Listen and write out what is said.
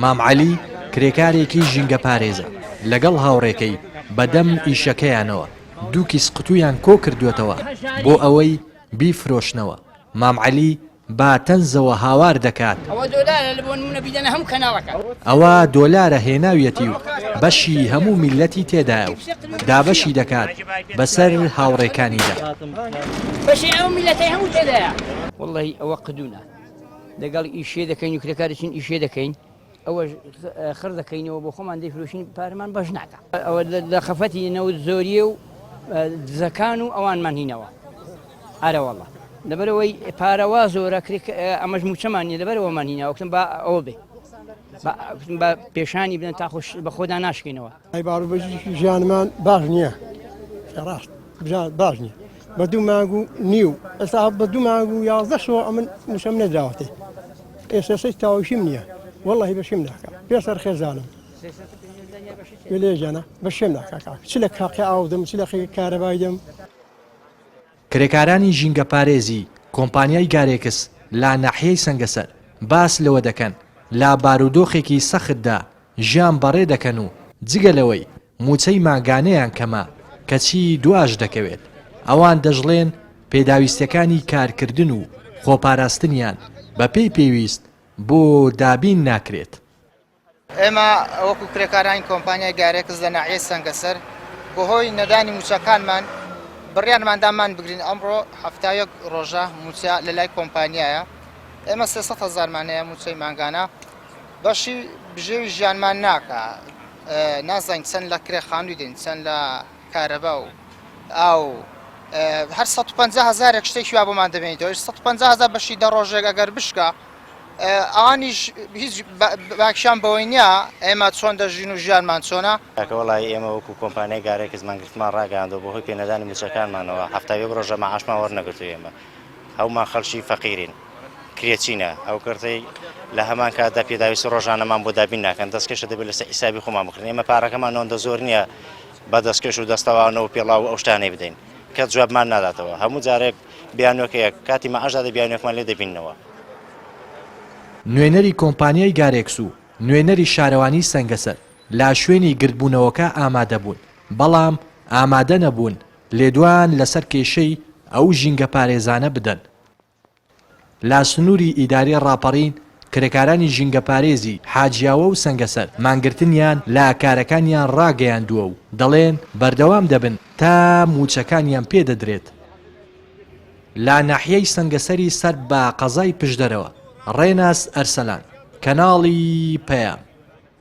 مام عەلی کرێکارێکی ژینگە پارێزە لەگەڵ هاوڕێکەی بەدەم ئیشەکەیانەوە دوو کیس قوتویان کۆ کردوێتەوە بۆ ئەوەی بیفرۆشنەوە. مام عەلی با تەنزەوە هاوار دەکات ئەوە دۆلارە هێناویەتی و بەشی هەموو میلەتی تێدایە و دابەشی دەکات بەسەر هاوڕێکانیدا. وەڵڵی ئەوە قدوونە لەگەڵ ئیشێ دەکەین و کرێکارێکین ئیشێ دەکەین ئەوە خڕ دەکەینەوە بۆ خۆمان دەیفرۆشین پارەمان بەش ناکە ئەوە لە خەفەتی نەوت زۆریە و دزەکان و ئەوانمان هینەوە ئارەوەڵە لەبەرەوەی پارەوا زۆرە ئەمەش موچەمانی لەبەرەوەمان هینەوە کتم با ئەوە بێ بە پێشانی بدەن تا بە خۆدا ناشکەینەوە. ئەی باڕوبەشی ژیانمان باش نییە ڕاست باش نییە بە دوو مانگ و نیو ئێستا بە دوو مانگ و 11 شۆ ئەمن موشەم نەدراوەتێ ئێستا تاوشیم نییە والله بەشیم ناکە پێسەر خێزانم لێژانە بەشێم ناکە چ لە کاقی ئاودەم چ لە کارەبای دەم. کرێکارانی ژینگە پارێزی کۆمپانیای گارێکس لا ناحیەی سەنگەسەر باس لەوە دەکەن لا بارودۆخێکی سەختدا ژیان بەڕێ دەکەن و جگەلەوەی موچەی ماگانەیان کەمە کەچی دواش دەکەوێت ئەوان دەژڵێن پێداویستەکانی کارکردن و خۆپاراستنیان بە پێی پێویست بۆ دابین ناکرێت. ئێمە وەکو کرێکارانی کۆمپانیای گارێکس لە ناحیەی سەنگەسەر بۆ هۆی نەدانی موچەکانمان بڕیانماندامان بگرین ئەمڕۆ هەفتایەک ڕۆژە موچە لە لای کۆمپانیایە ئێمە 300,000مانەیە موچەی ماگانە بەشی بژێوی ژیانمان ناکە نازانین چەند لە کرێخانووی دێن چەند لە کارەبا و ئاو هەر 150,000 شتێکی وا بۆمان دەبێنیتەوە 150,000 بەشی دە ڕۆژێک ئەگەر بشکە ئەوانیش هیچ باکشان بەوەی نییە ئێمە چۆن دەژین و ژیانمان چۆنە. وڵی ئێمە وەکو کۆمپانیای گارێکس مانگرتمان ڕاگەاندەوە بۆ هۆی پێنەدانی موچەکانمانەوە هەفتاوێک ڕۆژە مەعاشمان وەرنەگرتو ئێمە هەومان خەڵکی فەقیرین کرێچینە ئەو کردەی لە هەمان کاتدا پێداویست ڕۆژانەمان بۆ دابین ناکەن دەستکەشە دەبێت لەسەر حیسابی خۆمان بکردین ئێمە پارەکەمان نۆندە زۆر نییە بە دەستکەش و دەستەوانەوە پێڵاو ئەو شتانەی بدەین کە جوابمان ناداتەوە هەموو جارێک بیانوەکەیە کاتی مەعاشدا بیانوێکمان لێ دەبینەوە. نوێنەری کۆمپانیای گارێکس و نوێنەری شارەوانی سەنگەسەر لا شوێنی گردبوونەوەکە ئامادە بوون بەڵام ئامادە نەبوون لێدوان لەسەر کێشەی ئەو ژینگە پارێزانە بدەن. لا سنووری ئیداری ڕاپەڕین کرێکارانی ژینگە پارێزی حاجیاوە و سەنگەسەر مانگرتنیان لا کارەکانیان ڕاگەیاندووە و دەڵێن بەردەوام دەبن تا موچەکانیان پێدەدرێت. لا ناحیەی سەنگەسەری سەر بە قەزای پشدەرەوە ڕێناس ئەرسەلان کەناڵی پەیام.